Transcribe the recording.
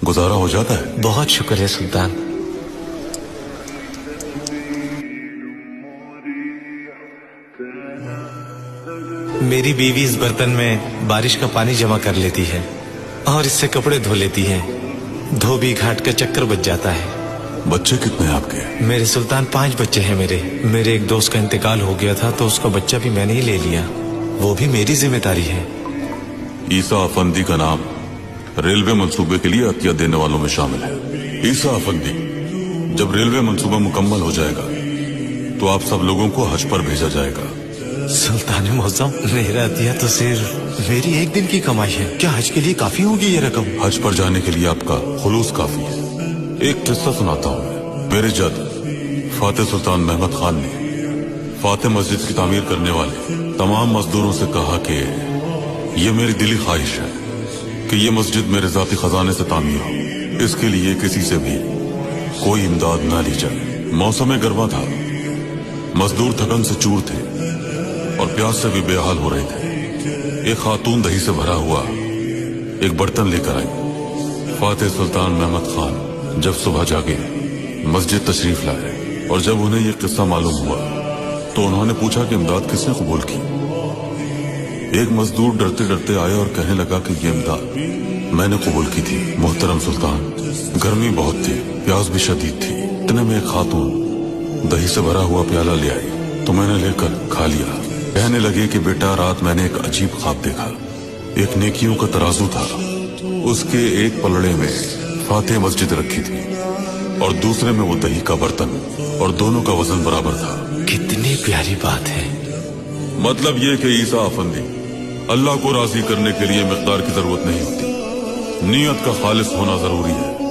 गुजारा हो जाता है? बहुत शुक्र है सुल्तान। मेरी बीवी इस बर्तन में बारिश का पानी जमा कर लेती है और इससे कपड़े धो लेती है। धोबी घाट का चक्कर बच जाता है। बच्चे कितने हैं आपके? मेरे सुल्तान 5 बच्चे हैं। मेरे एक दोस्त का इंतकाल हो गया था तो उसका बच्चा भी मैंने ही ले लिया। वो भी मेरी जिम्मेदारी है। ईसा अफंदी का नाम रेलवे मंसूबे के लिए अतिया देने वालों में शामिल है। ईसा अफंदी, जब रेलवे मंसूबा मुकम्मल हो जाएगा तो आप सब लोगों को हज पर भेजा जाएगा। सुल्तान मुअज्जम, मेरा अतिया तो सिर्फ मेरी एक दिन की कमाई है। क्या हज के लिए काफी होगी ये रकम? हज पर जाने के लिए आपका खुलूस काफी है। एक किस्सा सुनाता हूँ। मेरे जद फातेह सुल्तान महमद खान ने फातेह मस्जिद की तामीर करने वाले तमाम मजदूरों से कहा कि ये मेरी दिली ख्वाहिश है कि ये मस्जिद मेरे जाती खजाने से तामीर हो। इसके लिए किसी से भी कोई इमदाद ना ली जाए। मौसम गर्मा था, मजदूर थकन से चूर थे और प्यास से भी बेहाल हो रहे थे। एक खातून दही से भरा हुआ एक बर्तन लेकर आई। फातेह सुल्तान महमद खान जब सुबह जागे मस्जिद तशरीफ लाए और जब उन्हें यह किस्सा मालूम हुआ तो उन्होंने पूछा कि इमदाद किसने कबूल की। एक मजदूर डरते डरते आया और कहने लगा कि ये इमदाद मैंने कबूल की थी मोहतरम सुल्तान। गर्मी बहुत थी, प्यास भी शदीद थी। इतने में एक खातून दही से भरा हुआ प्याला ले आई तो मैंने लेकर खा लिया। कहने लगे कि बेटा, रात मैंने एक अजीब ख्वाब देखा। एक नेकियों का तराजू था, उसके एक पलड़े में फातेह मस्जिद रखी थी और दूसरे में वो दही का बर्तन, और दोनों का वजन बराबर था। कितनी प्यारी बात है। मतलब ये कि ईसा अफंदी, अल्लाह को राजी करने के लिए मिकदार की जरूरत नहीं होती, नियत का खालिस होना जरूरी है।